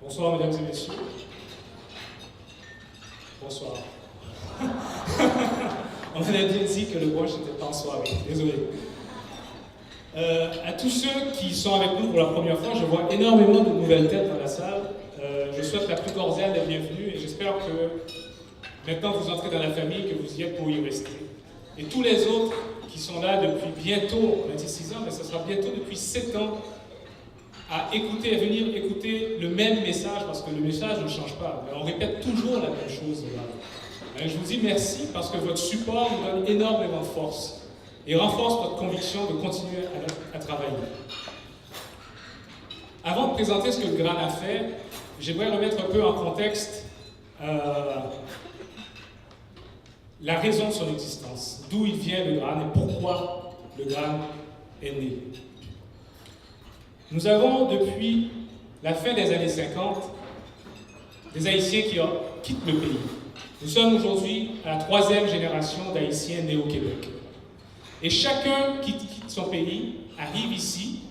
Bonsoir, mesdames et messieurs. Bonsoir. On a bien dit que le brunch n'était pas en soirée. Désolé. À tous ceux qui sont avec nous pour la première fois, je vois énormément de nouvelles têtes dans la salle. Je souhaite la plus cordiale des bienvenues et j'espère que maintenant vous entrez dans la famille, que vous y êtes pour y rester. Et tous les autres qui sont là depuis bientôt, on a dit 6 ans, mais ça sera bientôt depuis 7 ans, à écouter, à venir écouter le même message, parce que le message ne change pas, mais on répète toujours la même chose là. Je vous dis merci parce que votre support nous donne énormément de force et renforce notre conviction de continuer à travailler. Avant de présenter ce que le GRAN a fait, j'aimerais remettre un peu en contexte la raison de son existence, d'où il vient le GRAN et pourquoi le GRAN est né. Nous avons depuis la fin des années 50 des Haïtiens qui quittent le pays. Nous sommes aujourd'hui à la 3e génération d'Haïtiens nés au Québec. Et chacun qui quitte son pays arrive ici,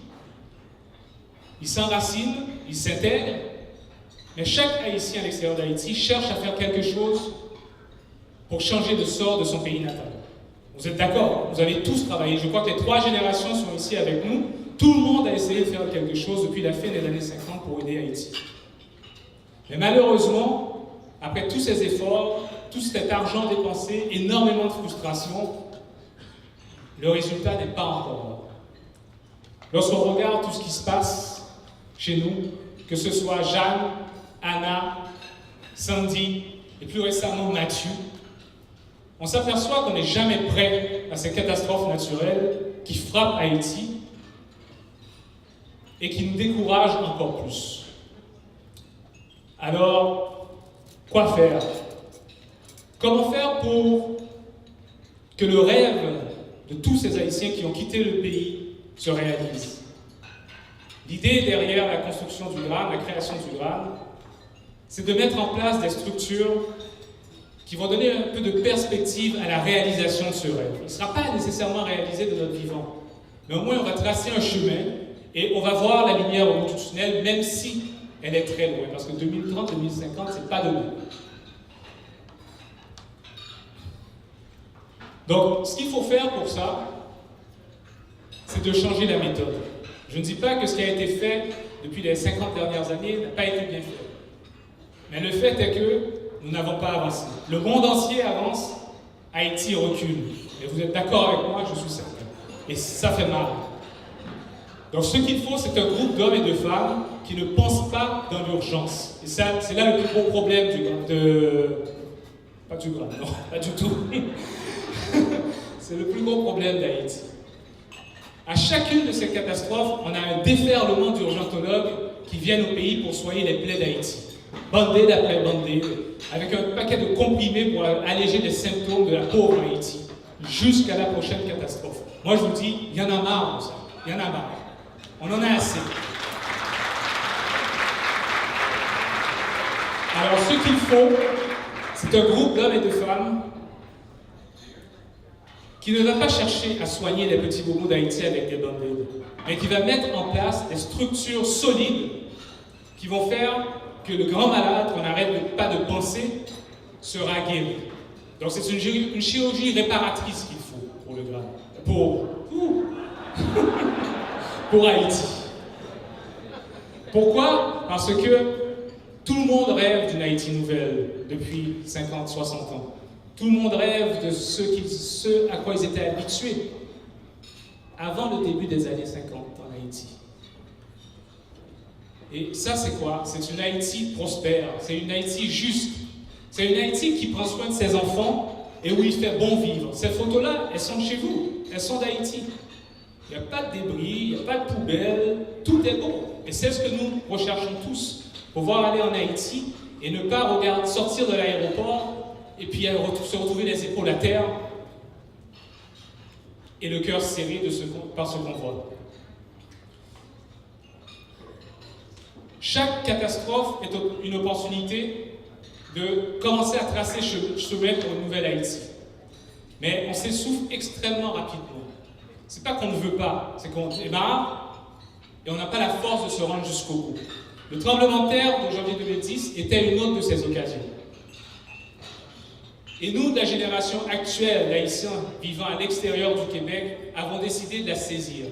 il s'enracine, il s'intègre, mais chaque Haïtien à l'extérieur d'Haïti cherche à faire quelque chose pour changer de sort de son pays natal. Vous êtes d'accord? Vous avez tous travaillé. Je crois que les 3 générations sont ici avec nous. Tout le monde a essayé de faire quelque chose depuis la fin des années 50 pour aider Haïti. Mais malheureusement, après tous ces efforts, tout cet argent dépensé, énormément de frustration, le résultat n'est pas encore là. Lorsqu'on regarde tout ce qui se passe chez nous, que ce soit Jeanne, Anna, Sandy et plus récemment Mathieu, on s'aperçoit qu'on n'est jamais prêt à ces catastrophes naturelles qui frappent Haïti et qui nous découragent encore plus. Alors, quoi faire? Comment faire pour que le rêve de tous ces Haïtiens qui ont quitté le pays se réalise? L'idée derrière la construction du GRAN, la création du GRAN, c'est de mettre en place des structures qui vont donner un peu de perspective à la réalisation de ce rêve. Il ne sera pas nécessairement réalisé de notre vivant, mais au moins on va tracer un chemin et on va voir la lumière au bout du tunnel, même si elle est très loin, parce que 2030, 2050, c'est pas demain. Donc, ce qu'il faut faire pour ça, c'est de changer la méthode. Je ne dis pas que ce qui a été fait depuis les 50 dernières années n'a pas été bien fait. Mais le fait est que nous n'avons pas avancé. Le monde entier avance, Haïti recule. Et vous êtes d'accord avec moi, je suis certain. Et ça fait mal. Donc ce qu'il faut, c'est un groupe d'hommes et de femmes qui ne pensent pas dans l'urgence. Et ça, c'est là le plus gros problème Pas du GRAN, non, pas du tout. C'est le plus gros problème d'Haïti. À chacune de ces catastrophes, on a un déferlement d'urgentologues qui viennent au pays pour soigner les plaies d'Haïti. Band-aid après band-aid, avec un paquet de comprimés pour alléger les symptômes de la pauvre Haïti, jusqu'à la prochaine catastrophe. Moi, je vous dis, il y en a marre de ça. Il y en a marre. On en a assez. Alors, ce qu'il faut, c'est un groupe d'hommes et de femmes qui ne va pas chercher à soigner les petits bobos d'Haïti avec des band-aids, mais qui va mettre en place des structures solides qui vont faire que le grand malade qu'on n'arrête pas de penser sera guéri. Donc c'est une chirurgie réparatrice qu'il faut pour le GRAN. Pour Haïti. Pourquoi? Parce que tout le monde rêve d'une Haïti nouvelle depuis 50, 60 ans. Tout le monde rêve de ce à quoi ils étaient habitués avant le début des années 50 en Haïti. Et ça, c'est quoi? C'est une Haïti prospère, c'est une Haïti juste, c'est une Haïti qui prend soin de ses enfants et où il fait bon vivre. Ces photos-là, elles sont chez vous, elles sont d'Haïti. Il n'y a pas de débris, il n'y a pas de poubelle, tout est beau. Et c'est ce que nous recherchons tous, pouvoir aller en Haïti et ne pas sortir de l'aéroport et puis se retrouver les épaules à terre et le cœur serré par ce convoi. Chaque catastrophe est une opportunité de commencer à tracer chemin pour une nouvelle Haïti. Mais on s'essouffle extrêmement rapidement. C'est pas qu'on ne veut pas, c'est qu'on démarre et on n'a pas la force de se rendre jusqu'au bout. Le tremblement de terre de janvier 2010 était une autre de ces occasions. Et nous, de la génération actuelle d'Haïtiens vivant à l'extérieur du Québec, avons décidé de la saisir.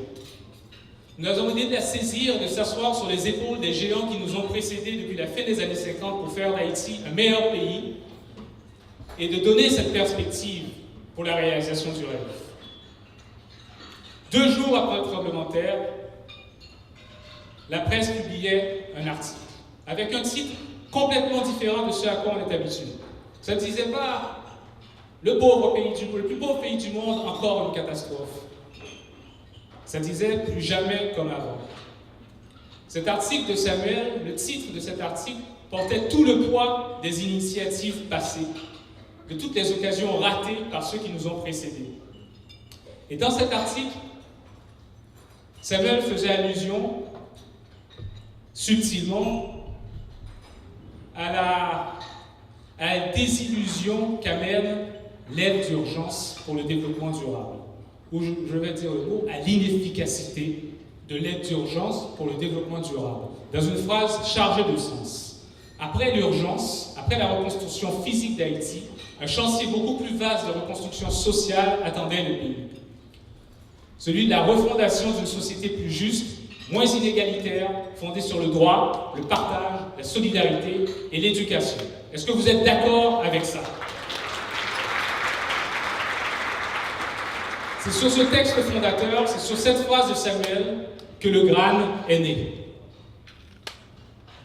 Nous avons décidé de la saisir, de s'asseoir sur les épaules des géants qui nous ont précédés depuis la fin des années 50 pour faire d'Haïti un meilleur pays et de donner cette perspective pour la réalisation du rêve. 2 jours après le tremblement de terre, la presse publiait un article avec un titre complètement différent de ce à quoi on est habitué. Ça ne disait pas « le plus pauvre pays du monde, encore une catastrophe ». Ça disait « plus jamais comme avant ». Cet article de Samuel, le titre de cet article, portait tout le poids des initiatives passées, de toutes les occasions ratées par ceux qui nous ont précédés. Et dans cet article, Samuel faisait allusion, subtilement, à la désillusion qu'amène l'aide d'urgence pour le développement durable. Ou je vais dire le mot, à l'inefficacité de l'aide d'urgence pour le développement durable. Dans une phrase chargée de sens. Après l'urgence, après la reconstruction physique d'Haïti, un chantier beaucoup plus vaste de reconstruction sociale attendait le pays. Celui de la refondation d'une société plus juste, moins inégalitaire, fondée sur le droit, le partage, la solidarité et l'éducation. Est-ce que vous êtes d'accord avec ça? C'est sur ce texte fondateur, c'est sur cette phrase de Samuel que le GRAN est né.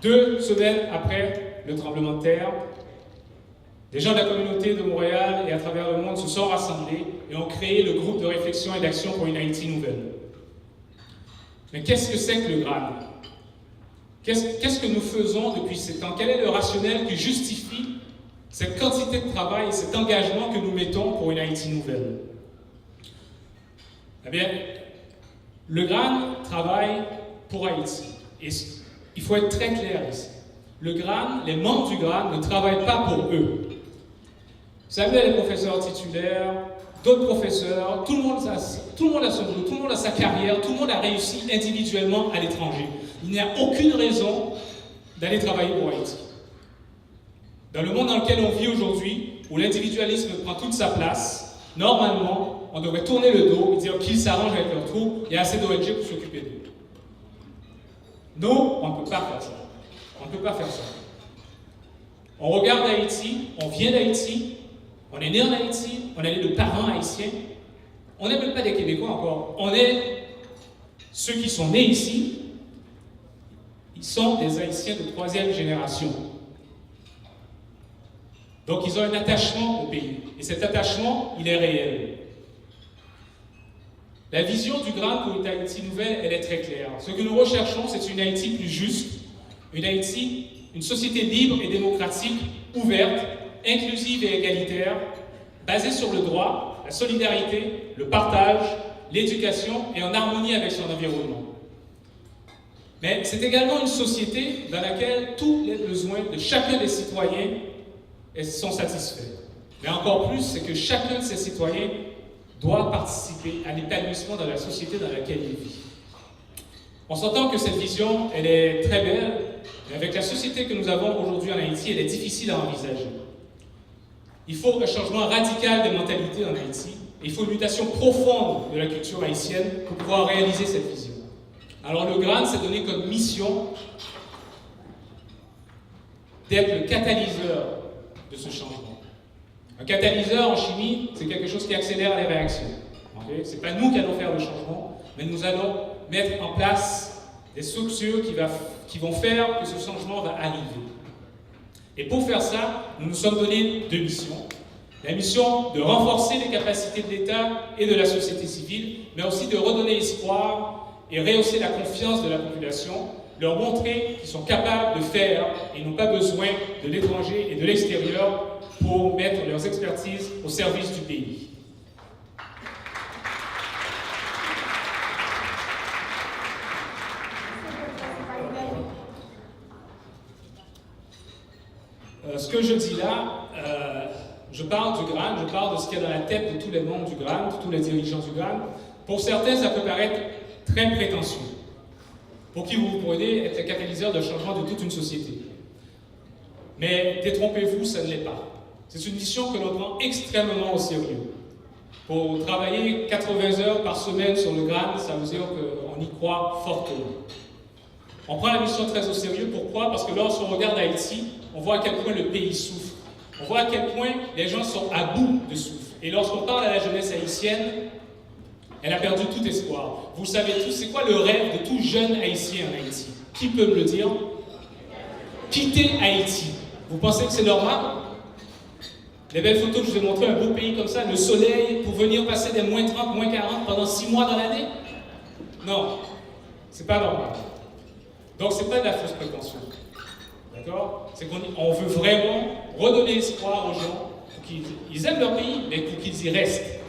2 semaines après le tremblement de terre, des gens de la communauté de Montréal et à travers le monde se sont rassemblés et ont créé le groupe de réflexion et d'action pour une Haïti nouvelle. Mais qu'est-ce que c'est que le GRAN? Qu'est-ce que nous faisons depuis ces temps? Quel est le rationnel qui justifie cette quantité de travail et cet engagement que nous mettons pour une Haïti nouvelle? Eh bien, le GRAN travaille pour Haïti. Et il faut être très clair ici. Le GRAN, les membres du GRAN ne travaillent pas pour eux. Vous savez, les professeurs titulaires, d'autres professeurs, tout le monde a son boulot, tout le monde a sa carrière, tout le monde a réussi individuellement à l'étranger. Il n'y a aucune raison d'aller travailler pour Haïti. Dans le monde dans lequel on vit aujourd'hui, où l'individualisme prend toute sa place, normalement, on devrait tourner le dos et dire qu'ils s'arrangent avec leur trou, il y a assez d'ONG pour s'occuper d'eux. Nous, on ne peut pas faire ça. On ne peut pas faire ça. On regarde Haïti, on vient d'Haïti, on est né en Haïti, on est né de parents haïtiens. On n'est même pas des Québécois encore. On est ceux qui sont nés ici. Ils sont des Haïtiens de 3e génération. Donc ils ont un attachement au pays. Et cet attachement, il est réel. La vision du GRAN pour une Haïti nouvelle, elle est très claire. Ce que nous recherchons, c'est une Haïti plus juste, une Haïti, une société libre et démocratique, ouverte, inclusive et égalitaire, basée sur le droit, la solidarité, le partage, l'éducation et en harmonie avec son environnement. Mais c'est également une société dans laquelle tous les besoins de chacun des citoyens sont satisfaits. Mais encore plus, c'est que chacun de ces citoyens doit participer à l'épanouissement dans la société dans laquelle il vit. On s'entend que cette vision, elle est très belle, mais avec la société que nous avons aujourd'hui en Haïti, elle est difficile à envisager. Il faut un changement radical de mentalité en Haïti, et il faut une mutation profonde de la culture haïtienne pour pouvoir réaliser cette vision. Alors le GRAN s'est donné comme mission d'être le catalyseur de ce changement. Un catalyseur en chimie, c'est quelque chose qui accélère les réactions. Okay? Ce n'est pas nous qui allons faire le changement, mais nous allons mettre en place des structures qui vont faire que ce changement va arriver. Et pour faire ça, nous nous sommes donné 2 missions. La mission de renforcer les capacités de l'État et de la société civile, mais aussi de redonner espoir et rehausser la confiance de la population, leur montrer qu'ils sont capables de faire et n'ont pas besoin de l'étranger et de l'extérieur pour mettre leurs expertises au service du pays. Ce que je dis là, je parle du GRAN, je parle de ce qu'il y a dans la tête de tous les membres du GRAN, de tous les dirigeants du GRAN. Pour certains, ça peut paraître très prétentieux. pour qui vous pourriez être le catalyseur de changement de toute une société. Mais détrompez-vous, ça ne l'est pas. C'est une mission que l'on prend extrêmement au sérieux. Pour travailler 80 heures par semaine sur le GRAN, ça veut dire qu'on y croit fortement. On prend la mission très au sérieux. Pourquoi? Parce que lorsqu'on regarde Haïti, on voit à quel point le pays souffre. On voit à quel point les gens sont à bout de souffle. Et lorsqu'on parle à la jeunesse haïtienne, elle a perdu tout espoir. Vous savez tous, c'est quoi le rêve de tout jeune haïtien en Haïti? Qui peut me le dire? Quitter Haïti. Vous pensez que c'est normal? Les belles photos que je vous ai montrées, un beau pays comme ça, le soleil, pour venir passer des moins 30, moins 40 pendant 6 mois dans l'année? Non, c'est pas normal. Donc c'est pas de la fausse prétention. D'accord? C'est qu'on veut vraiment redonner espoir aux gens pour qu'ils aiment leur pays, mais pour qu'ils y restent.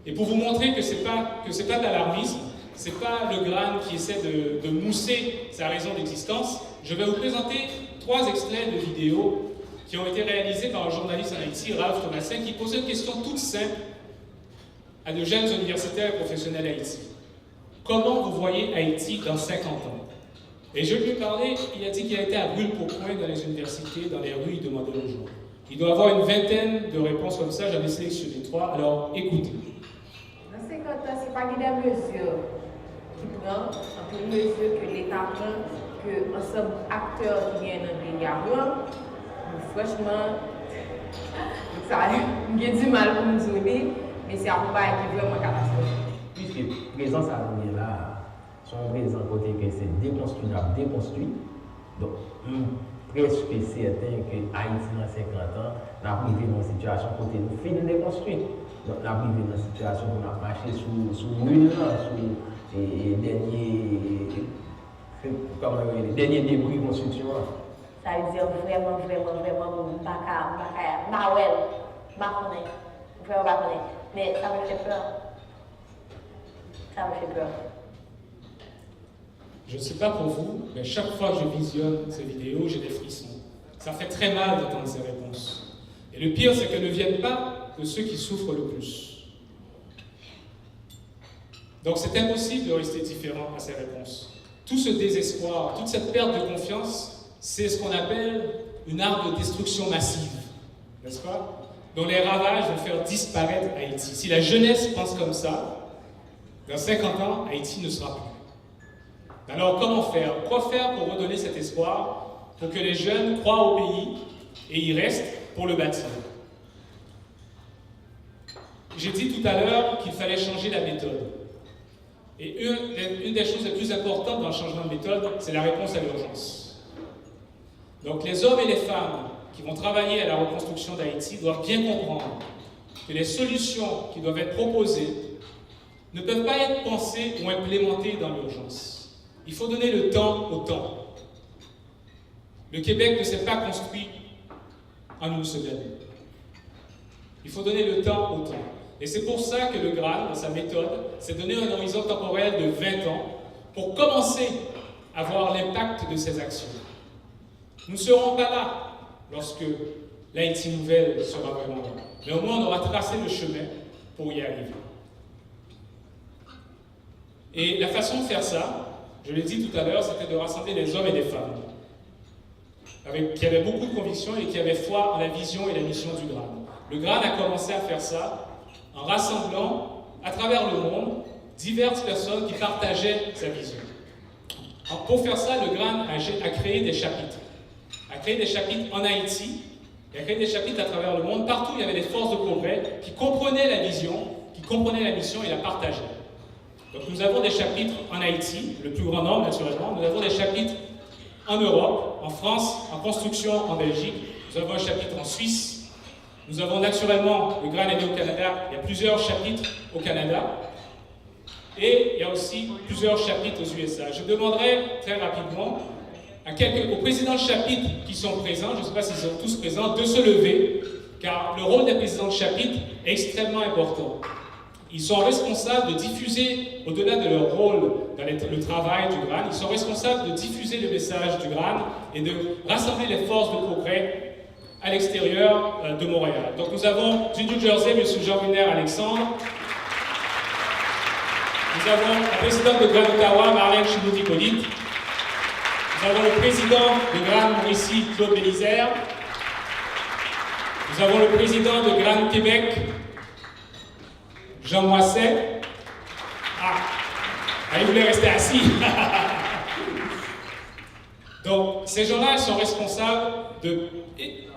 Et pour vous montrer que c'est pas de l'alarmisme, c'est pas le GRAN qui essaie de mousser sa raison d'existence, je vais vous présenter 3 extraits de vidéos qui ont été réalisés par un journaliste en Haïti, Ralph Thomasin, qui posait une question toute simple à de jeunes universitaires et professionnels Haïti. Comment vous voyez Haïti dans 50 ans? Et je lui ai parlé, il a dit qu'il a été à brûle-pourpoint dans les universités, dans les rues, il demandait aux gens. Il doit avoir une vingtaine de réponses comme ça, j'en ai sélectionné 3, alors écoutez. Dans 50 ans, ce n'est pas des mesures qui prend, un peu de mesures que l'État prend, que ensemble acteurs qui viennent dans le pays avant, franchement, ça a du mal pour nous aider, mais c'est un combat qui est vraiment catastrophique. Puisque présence à nous là, son présent côté que c'est déconstruit. Donc, presque certain que Haïti dans 50 ans, n'a privé dans une situation côté nous finit déconstruit. Donc, n'a privé dans une situation où on a marché sous mur, sous les derniers débris de construction. Ça veut dire vraiment, mais ça me fait peur. Ça me fait peur. Je ne sais pas pour vous, mais chaque fois que je visionne ces vidéos, j'ai des frissons. Ça fait très mal d'entendre ces réponses. Et le pire, c'est qu'elles ne viennent pas de ceux qui souffrent le plus. Donc c'est impossible de rester différent à ces réponses. Tout ce désespoir, toute cette perte de confiance, c'est ce qu'on appelle une arme de destruction massive, n'est-ce pas? Dont les ravages vont faire disparaître Haïti. Si la jeunesse pense comme ça, dans 50 ans, Haïti ne sera plus. Alors comment faire? Quoi faire pour redonner cet espoir, pour que les jeunes croient au pays et y restent pour le bâtir? J'ai dit tout à l'heure qu'il fallait changer la méthode. Et une des choses les plus importantes dans le changement de méthode, c'est la réponse à l'urgence. Donc les hommes et les femmes qui vont travailler à la reconstruction d'Haïti doivent bien comprendre que les solutions qui doivent être proposées ne peuvent pas être pensées ou implémentées dans l'urgence. Il faut donner le temps au temps. Le Québec ne s'est pas construit en une semaine. Il faut donner le temps au temps. Et c'est pour ça que le GRAN, dans sa méthode, s'est donné un horizon temporel de 20 ans pour commencer à voir l'impact de ces actions. Nous ne serons pas là lorsque l'Haïti nouvelle sera vraiment là. Mais au moins, on aura tracé le chemin pour y arriver. Et la façon de faire ça, je l'ai dit tout à l'heure, c'était de rassembler les hommes et les femmes qui avaient beaucoup de conviction et qui avaient foi en la vision et la mission du GRAN. Le GRAN a commencé à faire ça en rassemblant à travers le monde diverses personnes qui partageaient sa vision. Alors, pour faire ça, le GRAN a créé des chapitres. A créé des chapitres en Haïti, il a créé des chapitres à travers le monde. Partout, il y avait des forces de progrès qui comprenaient la vision, qui comprenaient la mission et la partageaient. Donc nous avons des chapitres en Haïti, le plus grand nombre naturellement. Nous avons des chapitres en Europe, en France, en construction en Belgique. Nous avons un chapitre en Suisse. Nous avons naturellement le GRAN est né au Canada. Il y a plusieurs chapitres au Canada. Et il y a aussi plusieurs chapitres aux USA. Je demanderai très rapidement aux présidents de chapitre qui sont présents, je ne sais pas s'ils sont tous présents, de se lever, car le rôle des présidents de chapitre est extrêmement important. Ils sont responsables de diffuser, au-delà de leur rôle dans le travail du GRAN, ils sont responsables de diffuser le message du GRAN et de rassembler les forces de progrès à l'extérieur de Montréal. Donc nous avons du New Jersey, M. Jean-Muner Alexandre. Nous avons la présidente de GRAN Ottawa, Marlène Chimouti-Hippolyte. Nous avons le président de Gran Mauricie, Claude Bélisère. Nous avons le président de Gran Québec, Jean Moisset. Il voulait rester assis. Donc, ces gens-là sont responsables de...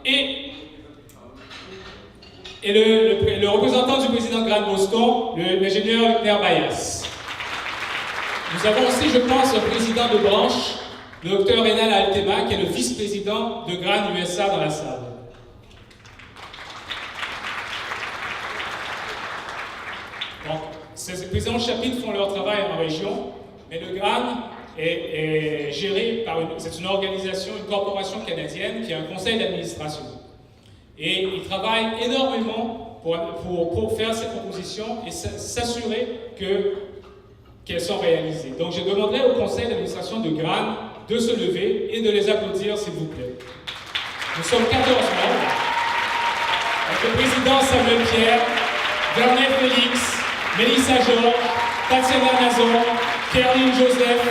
Et le représentant du président de Gran Boston, l'ingénieur Hubert Bayas. Nous avons aussi, je pense, un président de branche, le docteur Rénal Altema, qui est le vice-président de Gran USA dans la salle. Donc, ces présidents de chapitre font leur travail en région, mais le GRAN est géré par c'est une organisation, une corporation canadienne qui a un conseil d'administration. Et ils travaillent énormément pour faire ces propositions et s'assurer qu'elles sont réalisées. Donc je demanderai au conseil d'administration de GRAN de se lever et de les applaudir, s'il vous plaît. Nous sommes 14 membres, avec le président Samuel Pierre, Vernet Félix, Mélissa Georges, Tatiana Nazon, Kerline Joseph,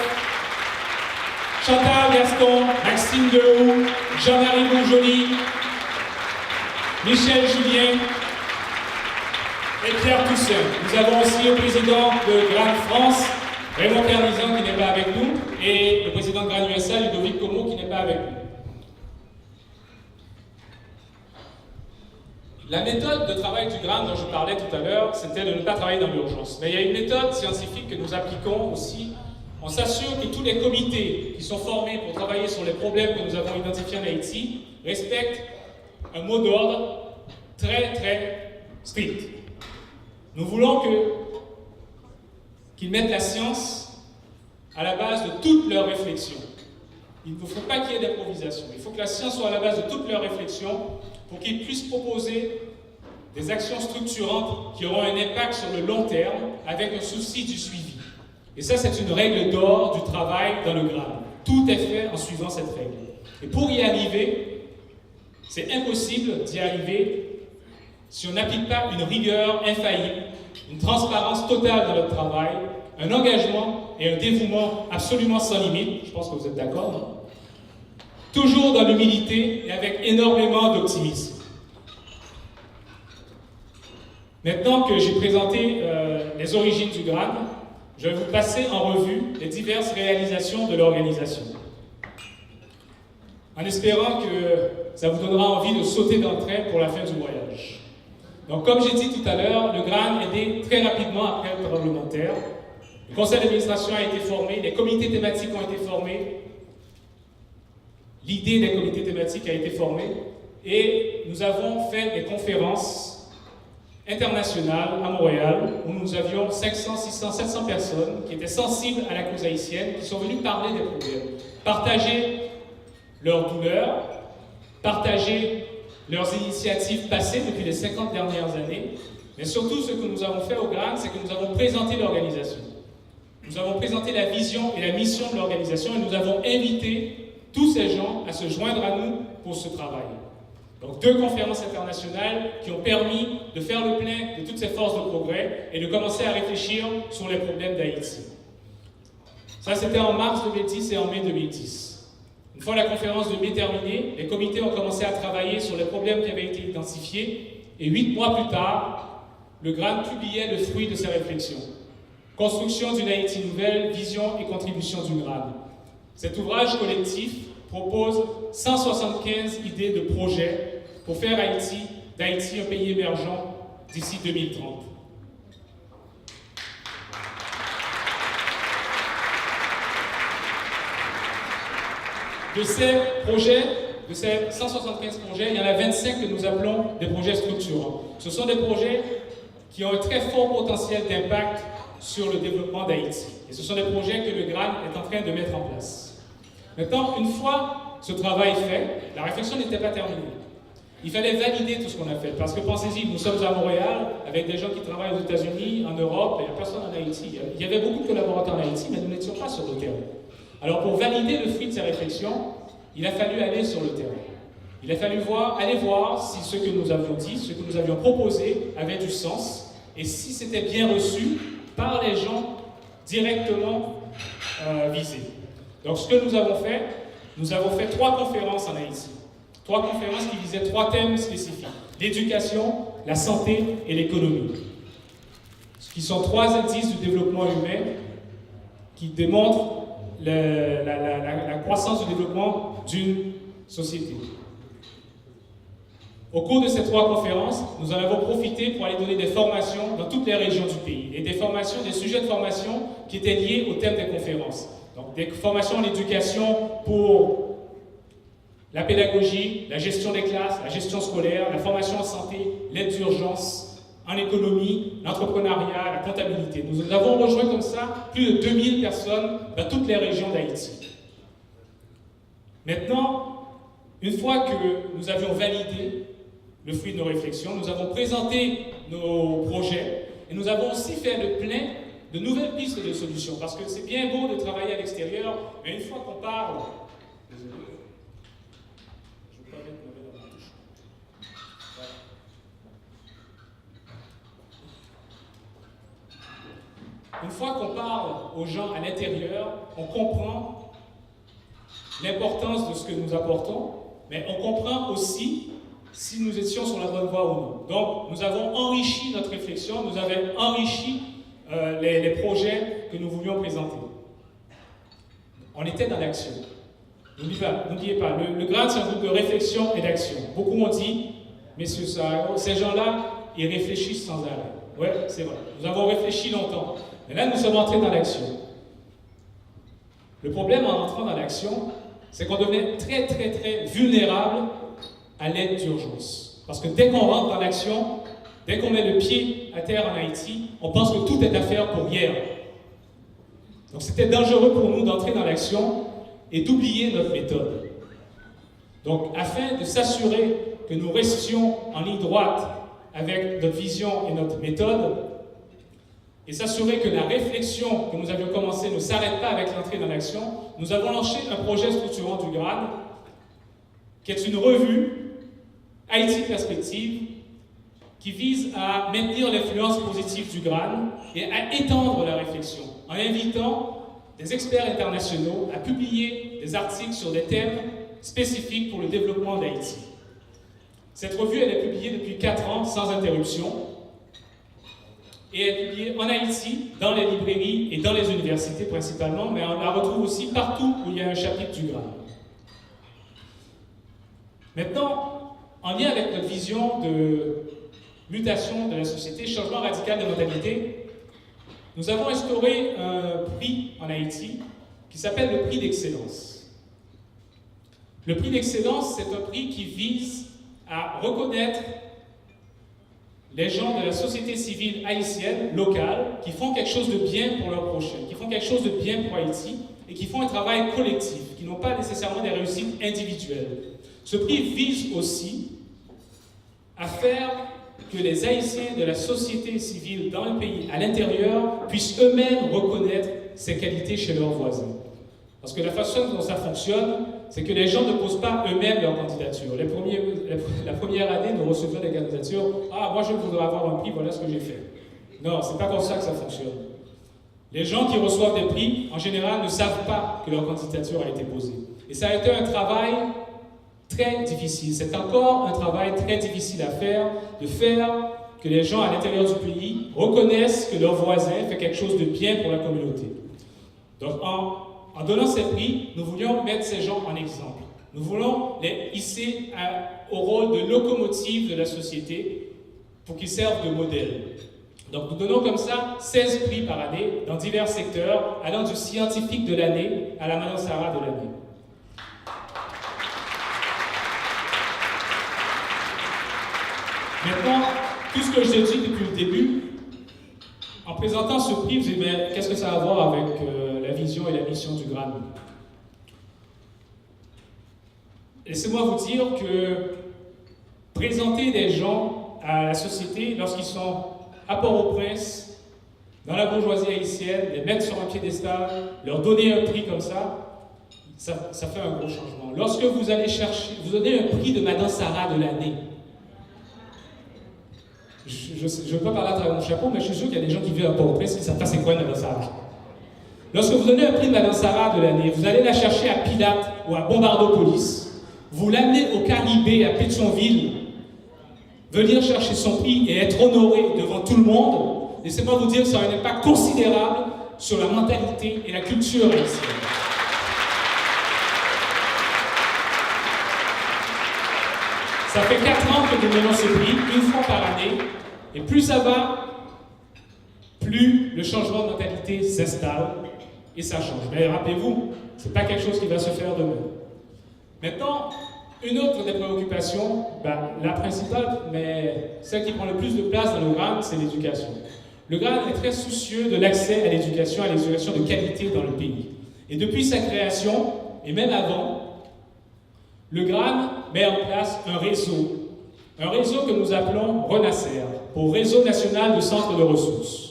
Chantal Gaston, Maxime Dehoux, Jean-Marie Bourjoli, Michel Julien et Pierre Toussaint. Nous avons aussi le président de Gran France, Raymond Carnizan, qui n'est pas avec nous, et le président de Gran USA, Ludovic Como, qui n'est pas avec nous. La méthode de travail du GRAN dont je parlais tout à l'heure, c'était de ne pas travailler dans l'urgence. Mais il y a une méthode scientifique que nous appliquons aussi. On s'assure que tous les comités qui sont formés pour travailler sur les problèmes que nous avons identifiés en Haïti respectent un mot d'ordre très, très strict. Nous voulons qu'ils mettent la science à la base de toutes leurs réflexions. Il ne faut pas qu'il y ait d'improvisation. Il faut que la science soit à la base de toutes leurs réflexions pour qu'ils puissent proposer des actions structurantes qui auront un impact sur le long terme avec un souci du suivi. Et ça, c'est une règle d'or du travail dans le GRAN. Tout est fait en suivant cette règle. Et pour y arriver, c'est impossible d'y arriver si on n'applique pas une rigueur infaillible, une transparence totale dans notre travail, un engagement et un dévouement absolument sans limite. Je pense que vous êtes d'accord, non? Toujours dans l'humilité et avec énormément d'optimisme. Maintenant que j'ai présenté les origines du GRAN, je vais vous passer en revue les diverses réalisations de l'organisation. En espérant que ça vous donnera envie de sauter d'un train pour la fin du voyage. Donc, comme j'ai dit tout à l'heure, le GRAN est né très rapidement après le parlementaire. Le conseil d'administration a été formé, les comités thématiques ont été formés, l'idée des comités thématiques a été formée, et nous avons fait des conférences internationales à Montréal, où nous avions 500, 600, 700 personnes qui étaient sensibles à la cause haïtienne, qui sont venues parler des problèmes, partager leurs douleurs, partager leurs initiatives passées depuis les 50 dernières années, mais surtout ce que nous avons fait au GRAN, c'est que nous avons présenté l'organisation. Nous avons présenté la vision et la mission de l'organisation et nous avons invité tous ces gens à se joindre à nous pour ce travail. Donc 2 conférences internationales qui ont permis de faire le plein de toutes ces forces de progrès et de commencer à réfléchir sur les problèmes d'Haïti. Ça, c'était en mars 2010 et en mai 2010. Une fois la conférence de mai terminée, les comités ont commencé à travailler sur les problèmes qui avaient été identifiés et 8 mois plus tard, le GRAN publiait le fruit de ses réflexions. Construction d'une Haïti nouvelle, vision et contribution du GRAN. Cet ouvrage collectif propose 175 idées de projets pour faire d'Haïti un pays émergent d'ici 2030. De ces projets, de ces 175 projets, il y en a 25 que nous appelons des projets structurants. Ce sont des projets qui ont un très fort potentiel d'impact sur le développement d'Haïti. Et ce sont des projets que le GRAN est en train de mettre en place. Maintenant, une fois ce travail fait, la réflexion n'était pas terminée. Il fallait valider tout ce qu'on a fait. Parce que pensez-y, nous sommes à Montréal, avec des gens qui travaillent aux États-Unis, en Europe, et il n'y a personne en Haïti. Il y avait beaucoup de collaborateurs en Haïti, mais nous n'étions pas sur le terrain. Alors pour valider le fruit de ces réflexions, il a fallu aller sur le terrain. Il a fallu aller voir si ce que nous avions dit, ce que nous avions proposé avait du sens, et si c'était bien reçu par les gens directement visés. Donc ce que nous avons fait, nous avons fait 3 conférences en Haïti. 3 conférences qui visaient 3 thèmes spécifiques. L'éducation, la santé et l'économie. Ce qui sont 3 indices du développement humain qui démontrent la croissance du développement d'une société. Au cours de ces 3 conférences, nous en avons profité pour aller donner des formations dans toutes les régions du pays et des sujets de formation qui étaient liés au thème des conférences. Donc des formations en éducation pour la pédagogie, la gestion des classes, la gestion scolaire, la formation en santé, l'aide d'urgence, en économie, l'entrepreneuriat, la comptabilité. Nous avons rejoint comme ça plus de 2000 personnes dans toutes les régions d'Haïti. Maintenant, une fois que nous avions validé le fruit de nos réflexions, nous avons présenté nos projets et nous avons aussi fait le plein de nouvelles pistes de solutions. Parce que c'est bien beau de travailler à l'extérieur, mais une fois qu'on parle... Désolé. Je ne veux pas mettre mauvais dans ma bouche. Voilà. Une fois qu'on parle aux gens à l'intérieur, on comprend l'importance de ce que nous apportons, mais on comprend aussi si nous étions sur la bonne voie ou non. Donc, nous avons enrichi notre réflexion, nous avons enrichi les projets que nous voulions présenter. On était dans l'action. N'oubliez pas, le GRAD, c'est un groupe de réflexion et d'action. Beaucoup m'ont dit, messieurs Saharo, ces gens-là, ils réfléchissent sans arrêt. Oui, c'est vrai. Nous avons réfléchi longtemps. Mais là, nous sommes entrés dans l'action. Le problème en entrant dans l'action, c'est qu'on devenait très, très, très vulnérable à l'aide d'urgence. Parce que dès qu'on rentre dans l'action, dès qu'on met le pied à terre en Haïti, on pense que tout est à faire pour hier. Donc c'était dangereux pour nous d'entrer dans l'action et d'oublier notre méthode. Donc afin de s'assurer que nous restions en ligne droite avec notre vision et notre méthode, et s'assurer que la réflexion que nous avions commencée ne s'arrête pas avec l'entrée dans l'action, nous avons lancé un projet structurant du GRAD, qui est une revue Haïti Perspective, qui vise à maintenir l'influence positive du GRAD et à étendre la réflexion, en invitant des experts internationaux à publier des articles sur des thèmes spécifiques pour le développement d'Haïti. Cette revue, elle est publiée depuis 4 ans, sans interruption, et elle est publiée en Haïti, dans les librairies et dans les universités principalement, mais on la retrouve aussi partout où il y a un chapitre du GRAD. Maintenant, en lien avec notre vision de mutation de la société, changement radical de mentalité, nous avons instauré un prix en Haïti qui s'appelle le prix d'excellence. Le prix d'excellence, c'est un prix qui vise à reconnaître les gens de la société civile haïtienne, locale, qui font quelque chose de bien pour leur prochain, qui font quelque chose de bien pour Haïti et qui font un travail collectif, qui n'ont pas nécessairement des réussites individuelles. Ce prix vise aussi à faire que les Haïtiens de la société civile dans le pays, à l'intérieur, puissent eux-mêmes reconnaître ces qualités chez leurs voisins. Parce que la façon dont ça fonctionne, c'est que les gens ne posent pas eux-mêmes leur candidature. La première année, nous recevions des candidatures. « Ah, moi je voudrais avoir un prix, voilà ce que j'ai fait. » Non, c'est pas comme ça que ça fonctionne. Les gens qui reçoivent des prix, en général, ne savent pas que leur candidature a été posée. Et ça a été un travail très difficile. C'est encore un travail très difficile à faire, de faire que les gens à l'intérieur du pays reconnaissent que leur voisin fait quelque chose de bien pour la communauté. Donc, en donnant ces prix, nous voulions mettre ces gens en exemple. Nous voulons les hisser au rôle de locomotive de la société pour qu'ils servent de modèle. Donc, nous donnons comme ça 16 prix par année dans divers secteurs, allant du scientifique de l'année à la Madame Sarah de l'année. Maintenant, tout ce que je t'ai dit depuis le début, en présentant ce prix, vous dites, mais qu'est-ce que ça a à voir avec la vision et la mission du GRAD? Laissez-moi vous dire que présenter des gens à la société lorsqu'ils sont à Port-au-Prince, dans la bourgeoisie haïtienne, les mettre sur un piédestal, leur donner un prix comme ça fait un gros changement. Lorsque vous allez chercher, vous donnez un prix de Madame Sarah de l'année. Je ne veux pas parler à travers mon chapeau, mais je suis sûr qu'il y a des gens qui vivent à Port-au-Prince qui ne savent pas c'est quoi Madame Sarah. Lorsque vous donnez un prix de Madame Sarah de l'année, vous allez la chercher à Pilate ou à Bombardopolis, vous l'amenez au Caribé, à Pétionville, venir chercher son prix et être honoré devant tout le monde, laissez-moi vous dire que ça a un impact considérable sur la mentalité et la culture haïtienne. Ça fait 4 ans que nous menons ce prix, une fois par année, et plus ça va, plus le changement de mentalité s'installe et ça change. Mais rappelez-vous, ce n'est pas quelque chose qui va se faire demain. Maintenant, une autre des préoccupations, la principale, mais celle qui prend le plus de place dans le GRAN, c'est l'éducation. Le GRAN est très soucieux de l'accès à l'éducation de qualité dans le pays. Et depuis sa création, et même avant, le GRAN met en place un réseau que nous appelons RENACER, pour Réseau national de centres de ressources.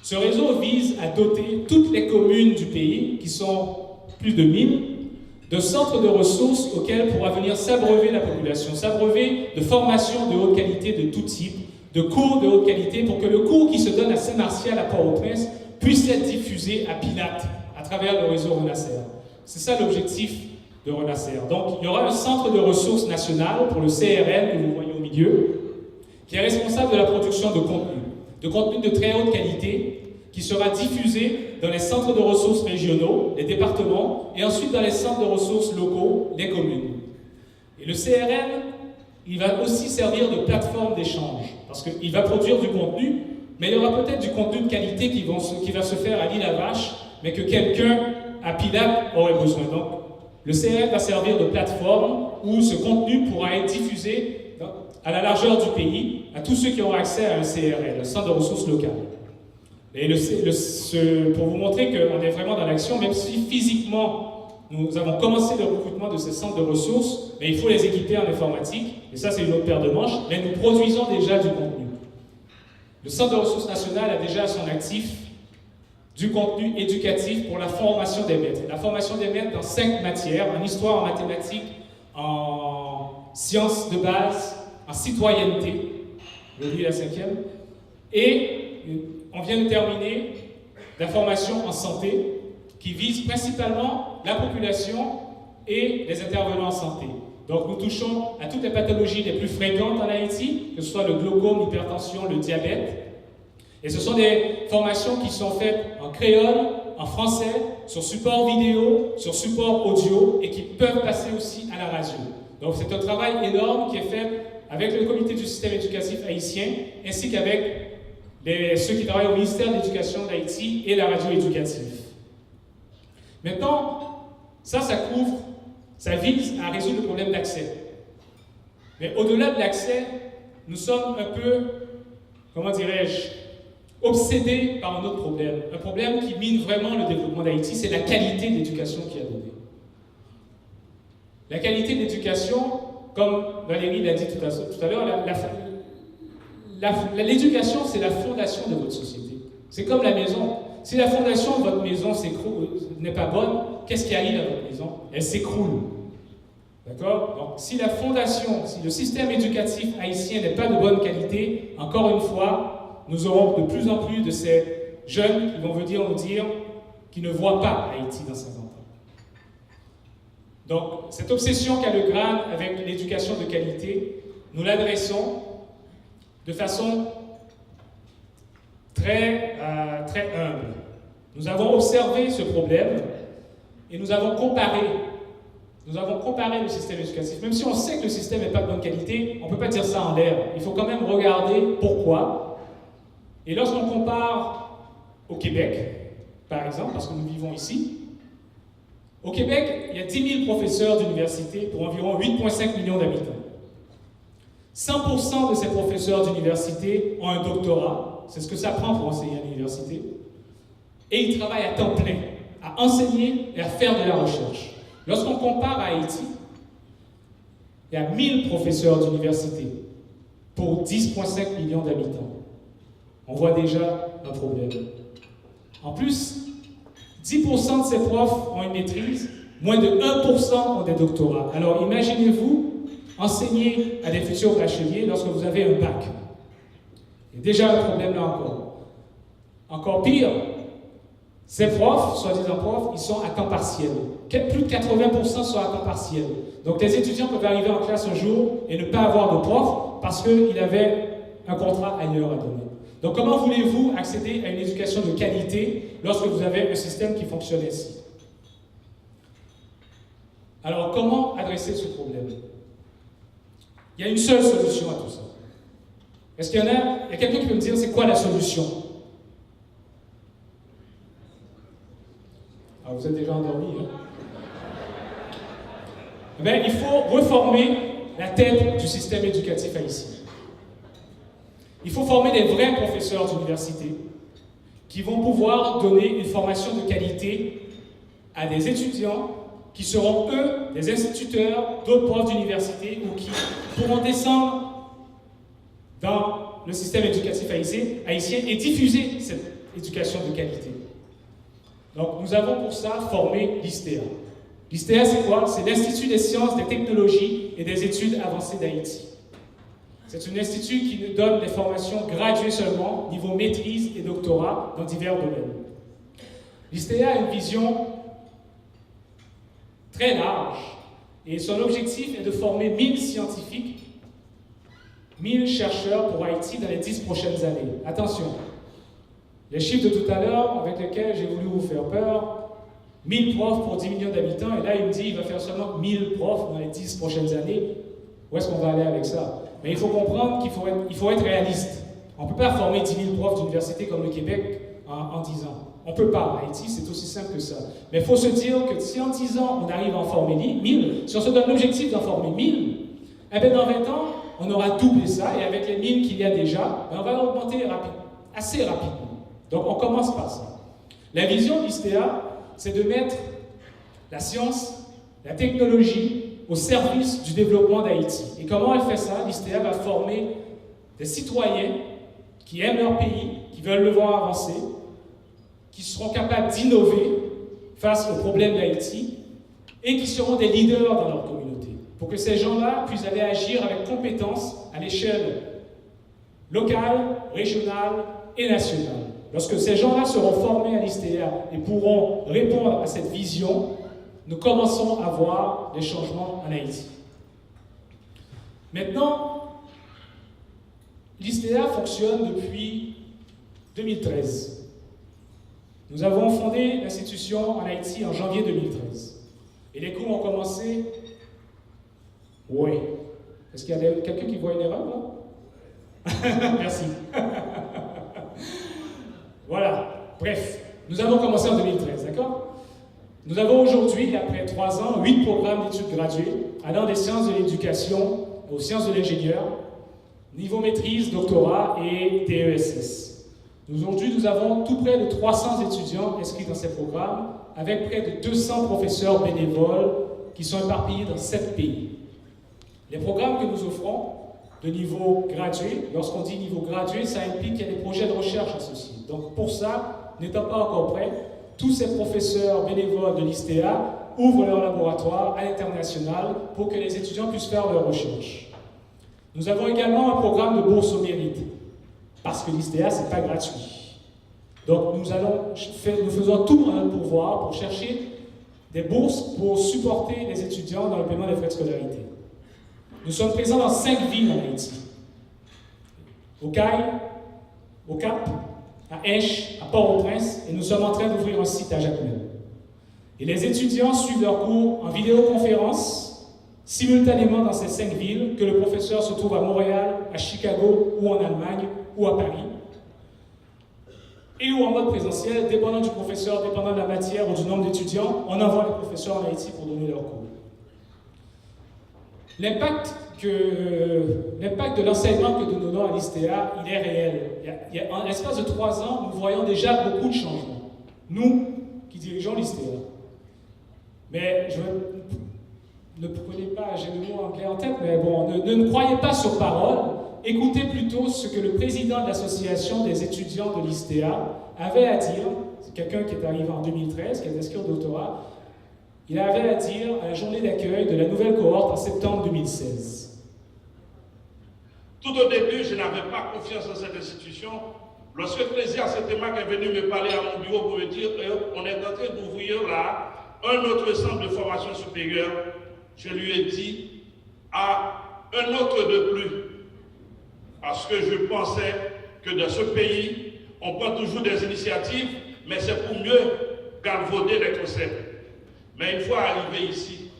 Ce réseau vise à doter toutes les communes du pays, qui sont plus de 1000, de centres de ressources auxquels pourra venir s'abreuver la population, s'abreuver de formations de haute qualité de tout type, de cours de haute qualité, pour que le cours qui se donne à Saint-Martial, à Port-au-Prince, puisse être diffusé à Pilates, à travers le réseau RENACER. C'est ça l'objectif de RENACER. Donc, il y aura un centre de ressources national pour le CRN, que vous voyez au milieu, qui est responsable de la production de contenu de très haute qualité, qui sera diffusé dans les centres de ressources régionaux, les départements, et ensuite dans les centres de ressources locaux, les communes. Et le CRN, il va aussi servir de plateforme d'échange, parce qu'il va produire du contenu, mais il y aura peut-être du contenu de qualité qui va se faire à l'Île-à-Vache, mais que quelqu'un à Pilates aurait besoin. Donc, le CRN va servir de plateforme où ce contenu pourra être diffusé à la largeur du pays, à tous ceux qui auront accès à un CRL, un centre de ressources locales. Et pour vous montrer qu'on est vraiment dans l'action, même si physiquement nous avons commencé le recrutement de ces centres de ressources, mais il faut les équiper en informatique, et ça c'est une autre paire de manches, mais nous produisons déjà du contenu. Le centre de ressources nationales a déjà à son actif du contenu éducatif pour la formation des maîtres. La formation des maîtres dans 5 matières, en histoire, en mathématiques, en sciences de base, en citoyenneté, aujourd'hui la 5e, et on vient de terminer la formation en santé qui vise principalement la population et les intervenants en santé. Donc nous touchons à toutes les pathologies les plus fréquentes en Haïti, que ce soit le glaucome, l'hypertension, le diabète. Et ce sont des formations qui sont faites en créole, en français, sur support vidéo, sur support audio et qui peuvent passer aussi à la radio. Donc c'est un travail énorme qui est fait avec le comité du système éducatif haïtien ainsi qu'avec ceux qui travaillent au ministère de l'Éducation d'Haïti et la radio éducative. Maintenant, ça vise à résoudre le problème d'accès. Mais au-delà de l'accès, nous sommes un peu, comment dirais-je, obsédés par un autre problème. Un problème qui mine vraiment le développement d'Haïti, c'est la qualité de l'éducation qui a donné. La qualité de l'éducation, comme Valérie l'a dit tout à l'heure, l'éducation, c'est la fondation de votre société. C'est comme la maison. Si la fondation de votre maison n'est pas bonne, qu'est-ce qui arrive à votre maison? Elle s'écroule. D'accord? Donc, si la fondation, si le système éducatif haïtien n'est pas de bonne qualité, encore une fois, nous aurons de plus en plus de ces jeunes qui vont venir nous dire qu'ils ne voient pas Haïti dans 50 ans. Donc, cette obsession qu'a le GRAN avec l'éducation de qualité, nous l'adressons de façon très humble. Nous avons observé ce problème et nous avons comparé le système éducatif. Même si on sait que le système n'est pas de bonne qualité, on ne peut pas dire ça en l'air. Il faut quand même regarder pourquoi. Et lorsqu'on compare au Québec, par exemple, parce que nous vivons ici, au Québec, il y a 10 000 professeurs d'université pour environ 8,5 millions d'habitants. 100% de ces professeurs d'université ont un doctorat, c'est ce que ça prend pour enseigner à l'université, et ils travaillent à temps plein, à enseigner et à faire de la recherche. Lorsqu'on compare à Haïti, il y a 1000 professeurs d'université pour 10,5 millions d'habitants. On voit déjà un problème. En plus, 10% de ces profs ont une maîtrise, moins de 1% ont des doctorats. Alors imaginez-vous enseigner à des futurs bacheliers lorsque vous avez un bac. Il y a déjà un problème là encore. Encore pire, Ces profs, soi-disant profs, ils sont à temps partiel. Plus de 80% sont à temps partiel. Donc les étudiants peuvent arriver en classe un jour et ne pas avoir de prof parce qu'il avait un contrat ailleurs à donner. Donc comment voulez-vous accéder à une éducation de qualité lorsque vous avez un système qui fonctionne ainsi? Alors comment adresser ce problème? Il y a une seule solution à tout ça. Est-ce qu'il y en a? Il y a quelqu'un qui peut me dire c'est quoi la solution? Ah, vous êtes déjà endormi, hein? Eh bien, il faut reformer la tête du système éducatif haïtien. Il faut former des vrais professeurs d'université qui vont pouvoir donner une formation de qualité à des étudiants qui seront, eux, des instituteurs, d'autres profs d'université ou qui pourront descendre dans le système éducatif haïtien et diffuser cette éducation de qualité. Donc, nous avons pour ça formé l'ISTEA. L'ISTEA, c'est quoi? C'est l'Institut des sciences, des technologies et des études avancées d'Haïti. C'est un institut qui nous donne des formations graduées seulement, niveau maîtrise et doctorat, dans divers domaines. L'ISTEA a une vision très large et son objectif est de former 1000 scientifiques, 1000 chercheurs pour Haïti dans les 10 prochaines années. Attention, les chiffres de tout à l'heure avec lesquels j'ai voulu vous faire peur, 1000 profs pour 10 millions d'habitants, et là il me dit qu'il va faire seulement 1000 profs dans les 10 prochaines années. Où est-ce qu'on va aller avec ça? Mais il faut comprendre qu'il faut être réaliste. On ne peut pas former 10 000 profs d'université comme le Québec en 10 ans. On ne peut pas. Haïti, c'est aussi simple que ça. Mais il faut se dire que si en 10 ans, on arrive à en former 1000, si on se donne l'objectif d'en former 1000, eh bien dans 20 ans, on aura doublé ça, et avec les 1000 qu'il y a déjà, on va augmenter assez rapidement. Donc on commence par ça. La vision de l'ISTEA, c'est de mettre la science, la technologie au service du développement d'Haïti. Et comment elle fait ça? L'ISTEA va former des citoyens qui aiment leur pays, qui veulent le voir avancer, qui seront capables d'innover face aux problèmes d'Haïti et qui seront des leaders dans leur communauté. Pour que ces gens-là puissent aller agir avec compétence à l'échelle locale, régionale et nationale. Lorsque ces gens-là seront formés à l'ISTEA et pourront répondre à cette vision, nous commençons à voir des changements en Haïti. Maintenant, l'ISTEA fonctionne depuis 2013. Nous avons fondé l'institution en Haïti en janvier 2013. Et les cours ont commencé... Oui. Est-ce qu'il y a quelqu'un qui voit une erreur, là? Merci. Voilà. Bref, nous avons commencé en 2013, d'accord? Nous avons aujourd'hui, après 3 ans, 8 programmes d'études graduées, allant des sciences de l'éducation aux sciences de l'ingénieur, niveau maîtrise, doctorat et DESS. Aujourd'hui, nous avons tout près de 300 étudiants inscrits dans ces programmes, avec près de 200 professeurs bénévoles qui sont éparpillés dans 7 pays. Les programmes que nous offrons de niveau gradué, lorsqu'on dit niveau gradué, ça implique qu'il y a des projets de recherche associés. Donc pour ça, n'étant pas encore prêts, tous ces professeurs bénévoles de l'ISTEA ouvrent leur laboratoire à l'international pour que les étudiants puissent faire leurs recherches. Nous avons également un programme de bourse au mérite, parce que l'ISTEA, ce n'est pas gratuit. Donc nous faisons tout en notre pouvoir pour chercher des bourses pour supporter les étudiants dans le paiement des frais de scolarité. Nous sommes présents dans 5 villes en Haïti. Au Caille, au Cap, à Esch, à Port-au-Prince, et nous sommes en train d'ouvrir un site à Jacmel. Et les étudiants suivent leurs cours en vidéoconférence, simultanément dans ces 5 villes, que le professeur se trouve à Montréal, à Chicago, ou en Allemagne, ou à Paris, et ou en mode présentiel, dépendant du professeur, dépendant de la matière ou du nombre d'étudiants, on envoie les professeurs en Haïti pour donner leurs cours. L'impact de l'enseignement que nous donnons à l'ISTEA, il est réel. En l'espace de 3 ans, nous voyons déjà beaucoup de changements. Nous, qui dirigeons l'ISTEA. Mais ne prenez pas, j'ai le mot anglais en tête, mais bon, ne croyez pas sur parole. Écoutez plutôt ce que le président de l'association des étudiants de l'ISTEA avait à dire. C'est quelqu'un qui est arrivé en 2013, qui est inscrit au doctorat. Il avait à dire à la journée d'accueil de la nouvelle cohorte en septembre 2016. Tout au début, je n'avais pas confiance en cette institution Lorsque Ecclésiaste Thémac est venu me parler à mon bureau pour me dire on est en train d'ouvrir là un autre centre de formation supérieure, je lui ai dit un autre de plus. Parce que je pensais que dans ce pays, on prend toujours des initiatives, mais c'est pour mieux galvauder les concepts. Mais une fois arrivé ici,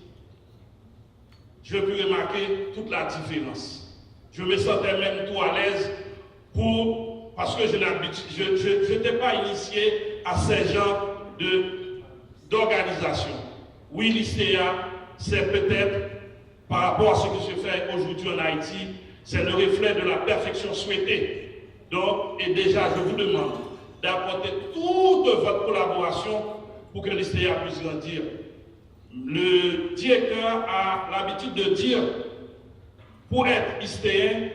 je peux remarquer toute la différence. Je me sentais même tout à l'aise parce que je n'étais pas initié à ces genres d'organisation. Oui, l'ICA, c'est peut-être, par rapport à ce qui se fait aujourd'hui en Haïti, c'est le reflet de la perfection souhaitée. Donc, et déjà, je vous demande d'apporter toute votre collaboration pour que l'ICA puisse grandir. Le directeur a l'habitude de dire, pour être ISTéen,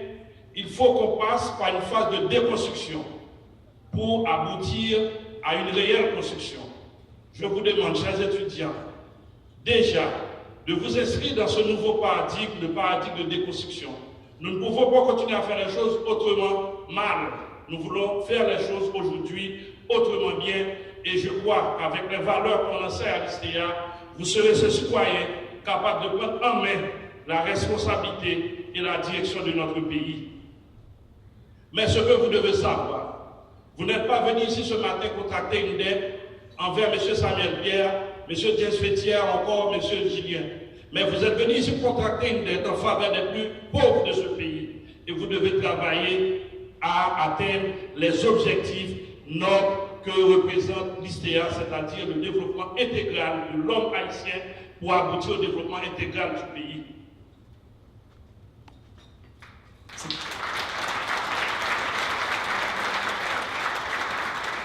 il faut qu'on passe par une phase de déconstruction pour aboutir à une réelle construction. Je vous demande, chers étudiants, déjà, de vous inscrire dans ce nouveau paradigme, le paradigme de déconstruction. Nous ne pouvons pas continuer à faire les choses autrement mal. Nous voulons faire les choses aujourd'hui autrement bien. Et je crois qu'avec les valeurs qu'on enseigne à l'ISTéa, vous serez ce citoyen capable de prendre en main la responsabilité et la direction de notre pays. Mais ce que vous devez savoir, vous n'êtes pas venu ici ce matin contracter une dette envers M. Samuel Pierre, M. Diaz Fétière, encore M. Julien. Mais vous êtes venu ici contracter une dette en faveur des plus pauvres de ce pays. Et vous devez travailler à atteindre les objectifs nobles que représente l'ISTéa, c'est-à-dire le développement intégral de l'homme haïtien pour aboutir au développement intégral du pays.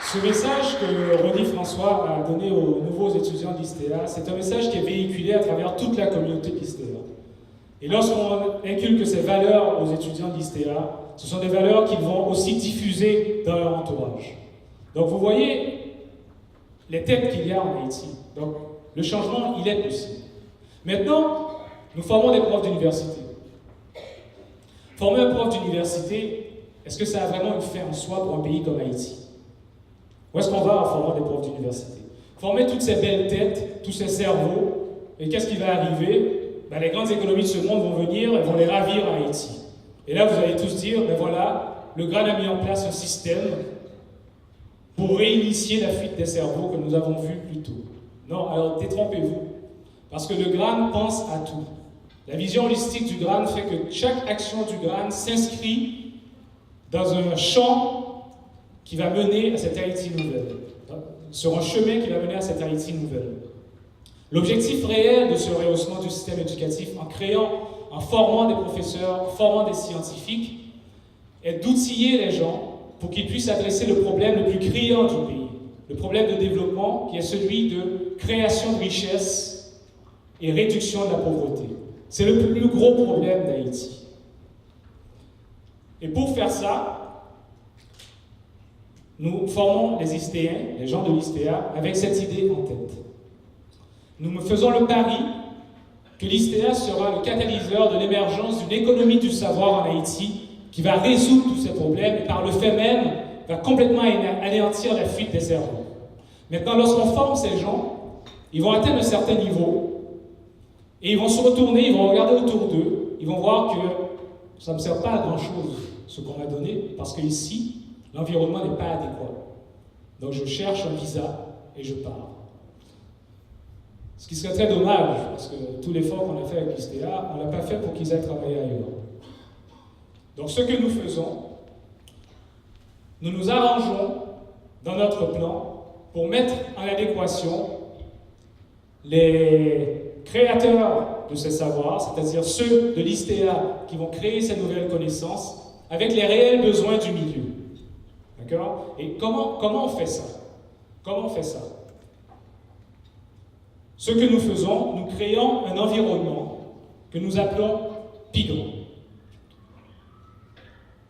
Ce message que Ronnie François a donné aux nouveaux étudiants de l'ISTéa, c'est un message qui est véhiculé à travers toute la communauté de l'ISTéa. Et lorsqu'on inculque ces valeurs aux étudiants de l'ISTéa, ce sont des valeurs qu'ils vont aussi diffuser dans leur entourage. Donc vous voyez les têtes qu'il y a en Haïti. Donc le changement, il est possible. Maintenant, nous formons des profs d'université. Former un prof d'université, est-ce que ça a vraiment une fin en soi pour un pays comme Haïti? Où est-ce qu'on va en formant des profs d'université? Former toutes ces belles têtes, tous ces cerveaux, et qu'est-ce qui va arriver? Ben, les grandes économies de ce monde vont venir et vont les ravir à Haïti. Et là, vous allez tous dire, ben voilà, le GRAN a mis en place un système pour réinitier la fuite des cerveaux que nous avons vu plus tôt. Non, alors détrompez-vous. Parce que le GRAN pense à tout. La vision holistique du GRAN fait que chaque action du GRAN s'inscrit dans un champ qui va mener à cette Haïti nouvelle, sur un chemin qui va mener à cette Haïti nouvelle. L'objectif réel de ce rehaussement du système éducatif, en formant des professeurs, en formant des scientifiques, est d'outiller les gens pour qu'ils puissent adresser le problème le plus criant du pays, le problème de développement qui est celui de création de richesse et réduction de la pauvreté. C'est le plus gros problème d'Haïti. Et pour faire ça, nous formons les ISTéens, les gens de l'ISTéa, avec cette idée en tête. Nous faisons le pari que l'ISTéa sera le catalyseur de l'émergence d'une économie du savoir en Haïti qui va résoudre tous ces problèmes et par le fait même va complètement anéantir la fuite des cerveaux. Maintenant, lorsqu'on forme ces gens, ils vont atteindre un certain niveau et ils vont se retourner, ils vont regarder autour d'eux, ils vont voir que ça ne me sert pas à grand-chose ce qu'on m'a donné parce qu'ici, l'environnement n'est pas adéquat. Donc je cherche un visa et je pars. Ce qui serait très dommage, parce que tout l'effort qu'on a fait avec l'ISTéa, on ne l'a pas fait pour qu'ils aillent travailler ailleurs. Donc ce que nous faisons, nous nous arrangeons dans notre plan pour mettre en adéquation les créateurs de ces savoirs, c'est-à-dire ceux de l'ISTéa qui vont créer ces nouvelles connaissances, avec les réels besoins du milieu. D'accord? Et comment on fait ça? Comment on fait ça? Ce que nous faisons, nous créons un environnement que nous appelons PIGRAN.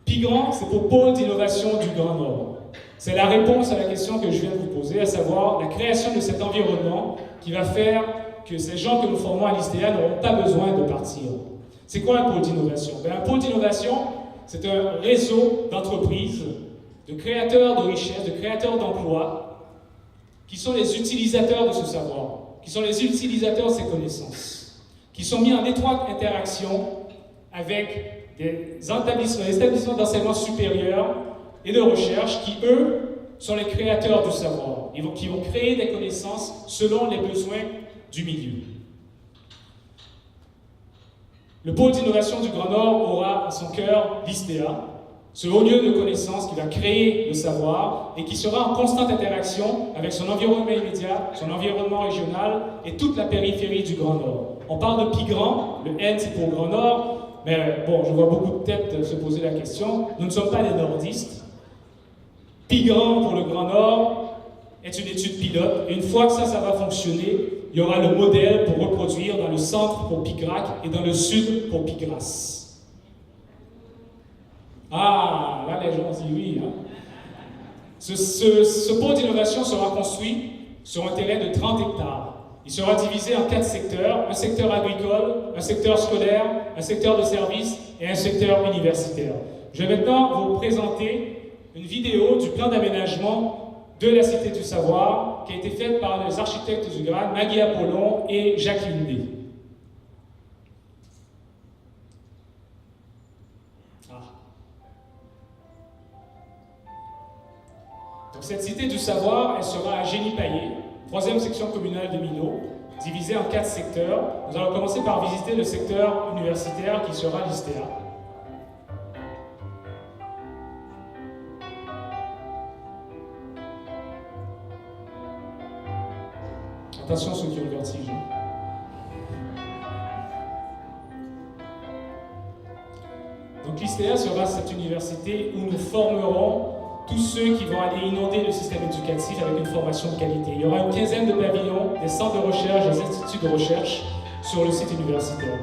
PIGRAN, c'est pour Pôle d'innovation du Grand Nord. C'est la réponse à la question que je viens de vous poser, à savoir la création de cet environnement qui va faire que ces gens que nous formons à l'ISTéa n'auront pas besoin de partir. C'est quoi un pôle d'innovation? Un pôle d'innovation, c'est un réseau d'entreprises, de créateurs de richesses, de créateurs d'emplois, qui sont les utilisateurs de ce savoir, qui sont les utilisateurs de ces connaissances, qui sont mis en étroite interaction avec des établissements d'enseignement supérieur et de recherche qui, eux, sont les créateurs du savoir, qui vont créer des connaissances selon les besoins du milieu. Le pôle d'innovation du Grand Nord aura à son cœur l'ISTEA, ce haut lieu de connaissances qui va créer le savoir et qui sera en constante interaction avec son environnement immédiat, son environnement régional et toute la périphérie du Grand Nord. On parle de Pigrand, le N c'est pour Grand Nord, mais bon, je vois beaucoup de têtes se poser la question. Nous ne sommes pas des nordistes. Pigrand pour le Grand Nord est une étude pilote et une fois que ça va fonctionner, il y aura le modèle pour reproduire dans le centre pour Pigrac et dans le sud pour Pigras. Ah, là les gens disent oui. Hein. Ce pôle d'innovation sera construit sur un terrain de 30 hectares. Il sera divisé en 4 secteurs, un secteur agricole, un secteur scolaire, un secteur de services et un secteur universitaire. Je vais maintenant vous présenter une vidéo du plan d'aménagement de la Cité du Savoir, qui a été faite par les architectes du GRAN, Maggie Apollon et Jacques Lindé. Donc cette Cité du Savoir, elle sera à Génie-Paillé, 3e section communale de Millau, divisée en 4 secteurs. Nous allons commencer par visiter le secteur universitaire qui sera l'ISTEA. Attention ceux qui ont le vertige. Donc l'ISTEA sera cette université où nous formerons tous ceux qui vont aller inonder le système éducatif avec une formation de qualité. Il y aura une quinzaine de pavillons, des centres de recherche, des instituts de recherche sur le site universitaire.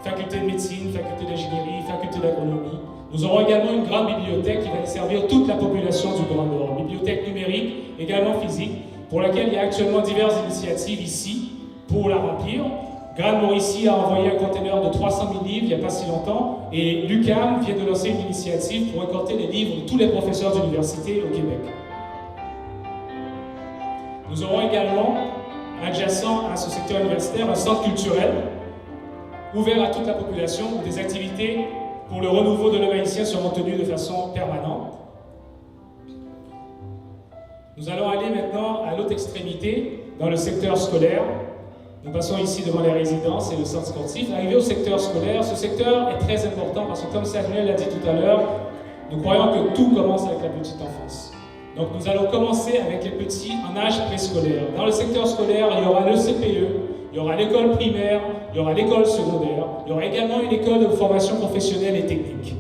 Faculté de médecine, faculté d'ingénierie, faculté d'agronomie. Nous aurons également une grande bibliothèque qui va desservir toute la population du Grand Nord. Bibliothèque numérique, également physique, pour laquelle il y a actuellement diverses initiatives ici pour la remplir. Grande Mauricie a envoyé un conteneur de 300 000 livres il n'y a pas si longtemps et l'UQAM vient de lancer une initiative pour récolter les livres de tous les professeurs d'université au Québec. Nous aurons également, adjacent à ce secteur universitaire, un centre culturel ouvert à toute la population où des activités pour le renouveau de l'homme haïtien seront tenues de façon permanente. Nous allons aller maintenant à l'autre extrémité, dans le secteur scolaire. Nous passons ici devant les résidences et le centre sportif. Arrivé au secteur scolaire, ce secteur est très important parce que, comme Samuel l'a dit tout à l'heure, nous croyons que tout commence avec la petite enfance. Donc nous allons commencer avec les petits en âge préscolaire. Dans le secteur scolaire, il y aura le CPE, il y aura l'école primaire, il y aura l'école secondaire, il y aura également une école de formation professionnelle et technique.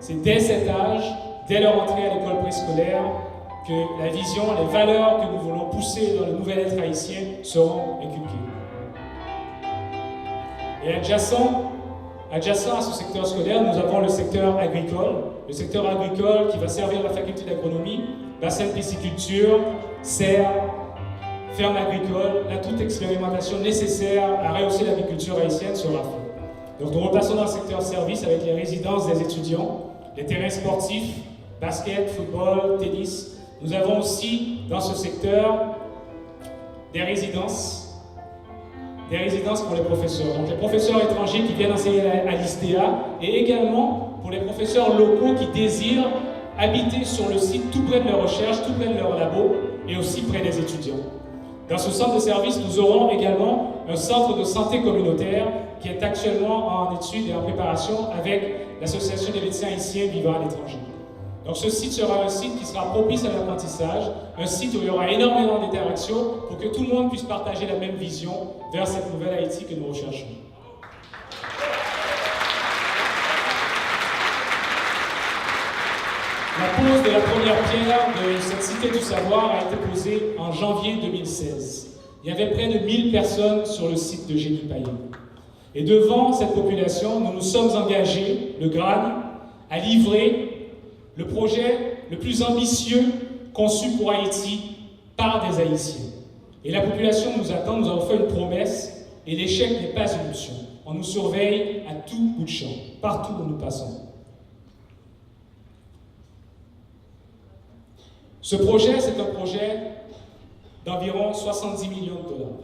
C'est dès cet âge, dès leur entrée à l'école préscolaire, que la vision, les valeurs que nous voulons pousser dans le nouvel être haïtien seront inculquées. Et adjacent à ce secteur scolaire, nous avons le secteur agricole. Le secteur agricole qui va servir la faculté d'agronomie, bassin de pisciculture, serre, ferme agricole. Là, toute expérimentation nécessaire à rehausser l'agriculture haïtienne sera faite. Donc nous repassons dans le secteur service avec les résidences des étudiants, les terrains sportifs, basket, football, tennis. Nous avons aussi dans ce secteur des résidences pour les professeurs. Donc les professeurs étrangers qui viennent enseigner à l'ISTEA et également pour les professeurs locaux qui désirent habiter sur le site tout près de leur recherche, tout près de leur labo et aussi près des étudiants. Dans ce centre de service, nous aurons également un centre de santé communautaire qui est actuellement en étude et en préparation avec l'Association des médecins haïtiens vivant à l'étranger. Donc ce site sera un site qui sera propice à l'apprentissage, un site où il y aura énormément d'interactions pour que tout le monde puisse partager la même vision vers cette nouvelle Haïti que nous recherchons. La pose de la première pierre de cette Cité du Savoir a été posée en janvier 2016. Il y avait près de 1000 personnes sur le site de Génie-Paillé. Et devant cette population, nous nous sommes engagés, le GRAN, à livrer le projet le plus ambitieux conçu pour Haïti par des Haïtiens. Et la population nous attend, nous avons fait une promesse Et l'échec n'est pas une option. On nous surveille à tout bout de champ, partout où nous passons. Ce projet, c'est un projet d'environ 70 millions de dollars.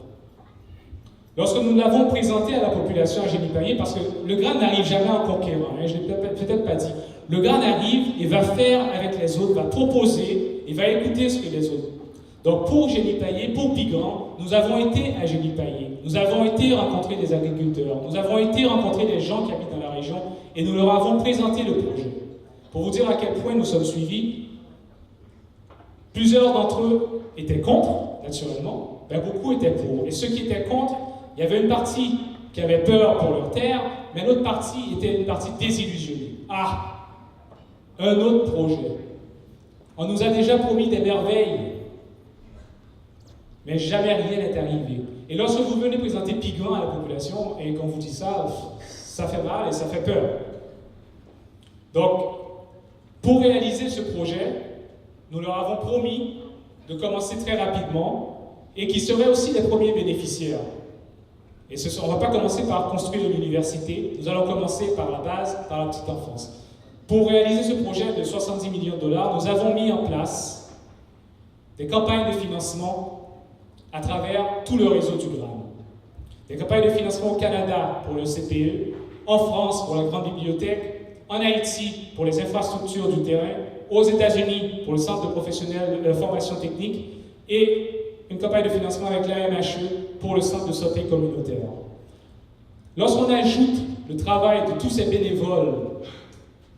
Lorsque nous l'avons présenté à la population à Génie-Paillé, parce que le GRAN n'arrive jamais en conquérant, je ne l'ai peut-être pas dit, le GRAN arrive et va faire avec les autres, va proposer et va écouter ce que les autres. Donc pour Génie-Paillé, pour Pigrand, nous avons été à Génie-Paillé, nous avons été rencontrer des agriculteurs, nous avons été rencontrer des gens qui habitent dans la région et nous leur avons présenté le projet. Pour vous dire à quel point nous sommes suivis, plusieurs d'entre eux étaient contre, naturellement, ben beaucoup étaient pour. Et ceux qui étaient contre, il y avait une partie qui avait peur pour leur terre, mais l'autre partie était une partie désillusionnée. Ah, un autre projet. On nous a déjà promis des merveilles, mais jamais rien n'est arrivé. Et lorsque vous venez présenter Pigrand à la population et qu'on vous dit ça, ça fait mal et ça fait peur. Donc, pour réaliser ce projet, nous leur avons promis de commencer très rapidement et qu'ils seraient aussi les premiers bénéficiaires. Et on ne va pas commencer par construire l'université, nous allons commencer par la base, par la petite enfance. Pour réaliser ce projet de 70 millions de dollars, nous avons mis en place des campagnes de financement à travers tout le réseau du GRAN. Des campagnes de financement au Canada pour le CPE, en France pour la grande bibliothèque, en Haïti pour les infrastructures du terrain, aux États-Unis pour le Centre de professionnels de formation technique et une campagne de financement avec la MHE pour le Centre de santé communautaire. Lorsqu'on ajoute le travail de tous ces bénévoles,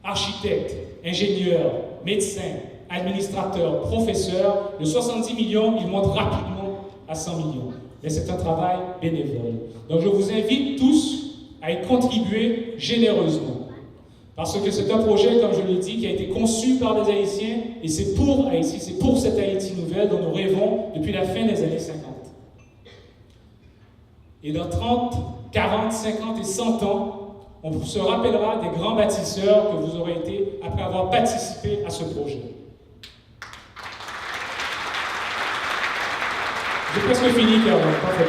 architectes, ingénieurs, médecins, administrateurs, professeurs, le 70 millions, il monte rapidement à 100 millions. Mais c'est un travail bénévole. Donc je vous invite tous à y contribuer généreusement. Parce que c'est un projet, comme je l'ai dit, qui a été conçu par des Haïtiens et c'est pour Haïti, c'est pour cette Haïti nouvelle dont nous rêvons depuis la fin des années 50. Et dans 30, 40, 50 et 100 ans, on se rappellera des grands bâtisseurs que vous aurez été après avoir participé à ce projet. J'ai presque fini, Carole, parfait.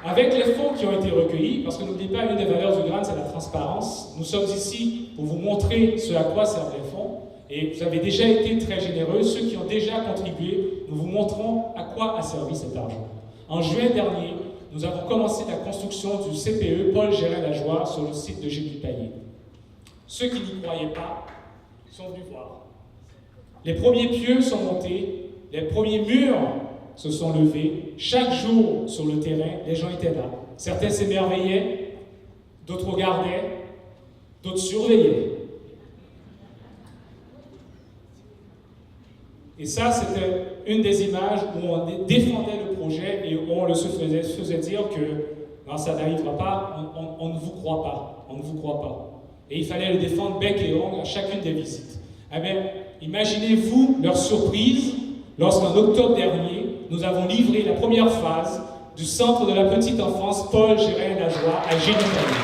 Avec les fonds qui ont été recueillis, parce que n'oubliez pas, une des valeurs du GRAN, c'est la transparence. Nous sommes ici pour vous montrer ce à quoi servent les fonds. Et vous avez déjà été très généreux. Ceux qui ont déjà contribué, nous vous montrons à quoi a servi cet argent. En juin dernier, nous avons commencé la construction du CPE Paul Gérin-Lajoie sur le site de Génie-Paillé. Ceux qui n'y croyaient pas sont venus voir. Les premiers pieux sont montés, les premiers murs se sont levés. Chaque jour sur le terrain, les gens étaient là. Certains s'émerveillaient, d'autres regardaient, d'autres surveillaient. Et ça, c'était une des images où on défendait le projet et où on se faisait dire que non, ça n'arrivera pas, on ne vous croit pas, on ne vous croit pas. Et il fallait le défendre bec et ongle à chacune des visites. Eh bien, imaginez-vous leur surprise lorsqu'en octobre dernier, nous avons livré la première phase du centre de la petite enfance Paul Gérin-Lajoie à Génie-Paillé.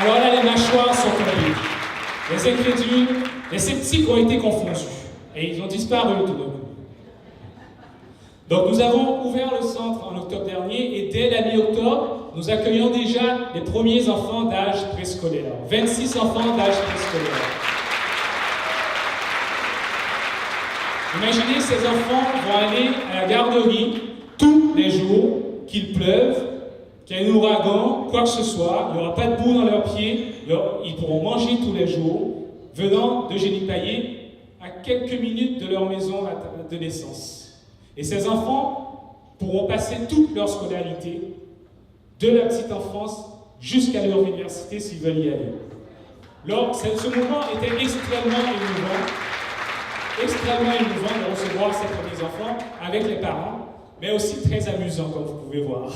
Alors là, les mâchoires sont tombées. Les incrédules, les sceptiques ont été confondus. Et ils ont disparu tout d'un coup. Donc nous avons ouvert le centre en octobre dernier et dès la mi-octobre, nous accueillons déjà les premiers enfants d'âge préscolaire. 26 enfants d'âge préscolaire. Imaginez, ces enfants vont aller à la garderie tous les jours, qu'il pleuve, qu'il y ait un ouragan, quoi que ce soit, il n'y aura pas de boue dans leurs pieds, ils pourront manger tous les jours, venant de Génie-Paillé à quelques minutes de leur maison de naissance. Et ces enfants pourront passer toute leur scolarité, de la petite enfance jusqu'à leur université s'ils veulent y aller. Alors, ce moment était extrêmement émouvant de recevoir ces premiers enfants avec les parents, mais aussi très amusant, comme vous pouvez voir.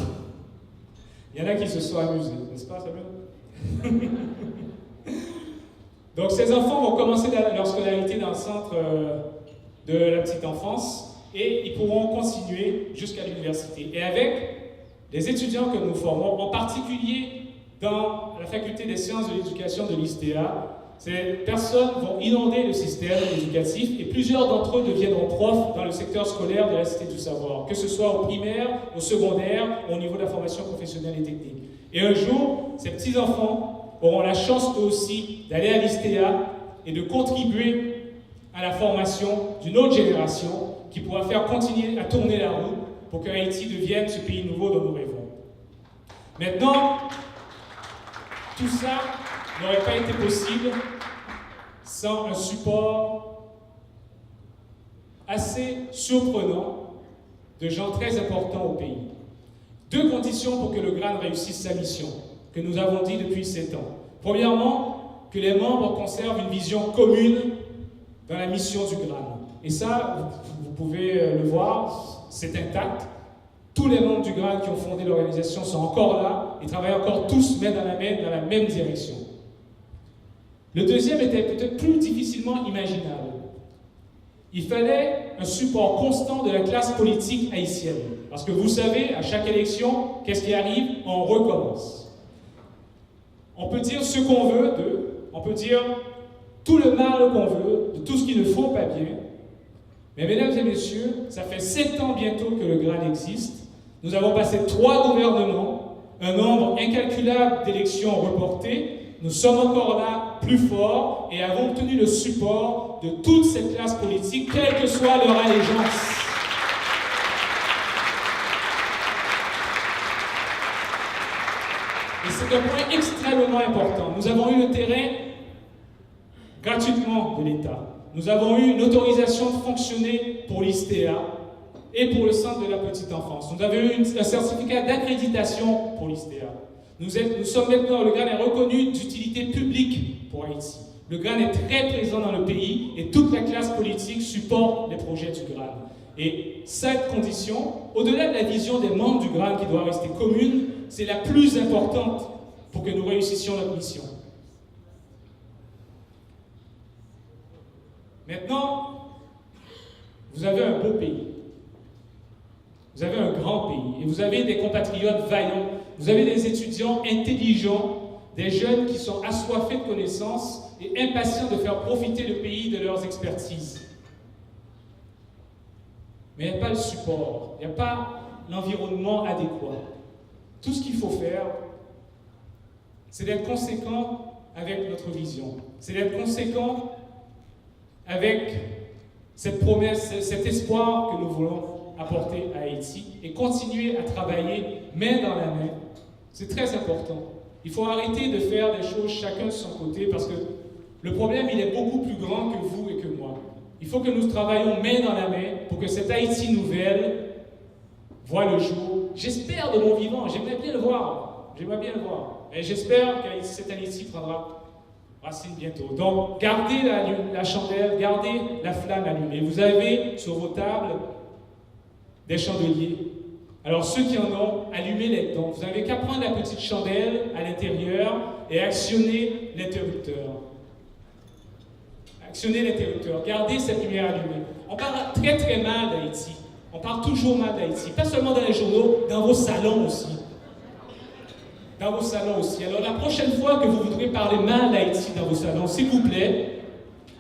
Il y en a qui se sont amusés, n'est-ce pas, Samuel? Donc, ces enfants vont commencer leur scolarité dans le centre de la petite enfance et ils pourront continuer jusqu'à l'université. Et avec les étudiants que nous formons, en particulier dans la faculté des sciences de l'éducation de l'ISTEA, Ces personnes vont inonder le système éducatif et plusieurs d'entre eux deviendront profs dans le secteur scolaire de la Cité du Savoir, que ce soit au primaire, au secondaire, au niveau de la formation professionnelle et technique. Et un jour, ces petits-enfants auront la chance eux aussi d'aller à l'ISTEA et de contribuer à la formation d'une autre génération qui pourra faire continuer à tourner la roue pour que Haïti devienne ce pays nouveau dont nous rêvons. Maintenant, tout ça n'aurait pas été possible sans un support assez surprenant de gens très importants au pays. Deux conditions pour que le GRAN réussisse sa mission, que nous avons dit depuis 7 ans. Premièrement, que les membres conservent une vision commune dans la mission du GRAN. Et ça, vous pouvez le voir, c'est intact. Tous les membres du GRAN qui ont fondé l'organisation sont encore là et travaillent encore tous main dans la même direction. Le deuxième était peut-être plus difficilement imaginable. Il fallait un support constant de la classe politique haïtienne. Parce que vous savez, à chaque élection, qu'est-ce qui arrive? On recommence. On peut dire ce qu'on veut d'eux, on peut dire tout le mal qu'on veut, de tout ce qu'ils ne font pas bien. Mais mesdames et messieurs, ça fait 7 ans bientôt que le GRAN existe. Nous avons passé 3 gouvernements, un nombre incalculable d'élections reportées. Nous sommes encore là, plus forts, et avons obtenu le support de toute cette classe politique, quelle que soit leur allégeance. Et c'est un point extrêmement important. Nous avons eu le terrain gratuitement de l'État. Nous avons eu une autorisation de fonctionner pour l'ISTEA et pour le Centre de la petite enfance. Nous avons eu un certificat d'accréditation pour l'ISTEA. Nous sommes maintenant, le GRAN est reconnu d'utilité publique pour Haïti. Le GRAN est très présent dans le pays et toute la classe politique supporte les projets du GRAN. Et cette condition, au-delà de la vision des membres du GRAN qui doit rester commune, c'est la plus importante pour que nous réussissions notre mission. Maintenant, vous avez un beau pays. Vous avez un grand pays. Et vous avez des compatriotes vaillants. Vous avez des étudiants intelligents, des jeunes qui sont assoiffés de connaissances et impatients de faire profiter le pays de leurs expertises. Mais il n'y a pas le support, il n'y a pas l'environnement adéquat. Tout ce qu'il faut faire, c'est d'être conséquent avec notre vision. C'est d'être conséquent avec cette promesse, cet espoir que nous voulons apporter à Haïti et continuer à travailler main dans la main. C'est très important. Il faut arrêter de faire des choses chacun de son côté parce que le problème, il est beaucoup plus grand que vous et que moi. Il faut que nous travaillions main dans la main pour que cette Haïti nouvelle voit le jour. J'espère de mon vivant, j'aimerais bien le voir. J'aimerais bien le voir. Et j'espère que cette Haïti prendra racine bientôt. Donc, gardez la chandelle, gardez la flamme allumée. Vous avez sur vos tables des chandeliers. Alors, ceux qui en ont, allumez-les. Donc, vous n'avez qu'à prendre la petite chandelle à l'intérieur et actionner l'interrupteur. Actionnez l'interrupteur. Gardez cette lumière allumée. On parle très très mal d'Haïti. On parle toujours mal d'Haïti. Pas seulement dans les journaux, dans vos salons aussi. Dans vos salons aussi. Alors la prochaine fois que vous voudrez parler mal d'Haïti dans vos salons, s'il vous plaît,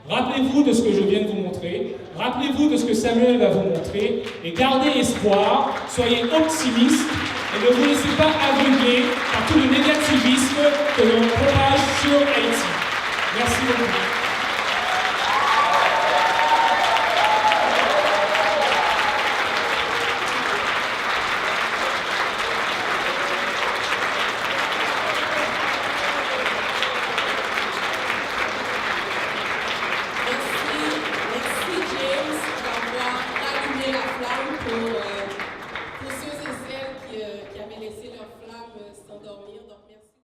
rappelez-vous de ce que je viens de vous montrer. Rappelez-vous de ce que Samuel va vous montrer. Et gardez espoir. Soyez optimistes. Et ne vous laissez pas aveugler par tout le négativisme que l'on propage sur Haïti. Merci beaucoup. Merci James d'avoir allumé la flamme pour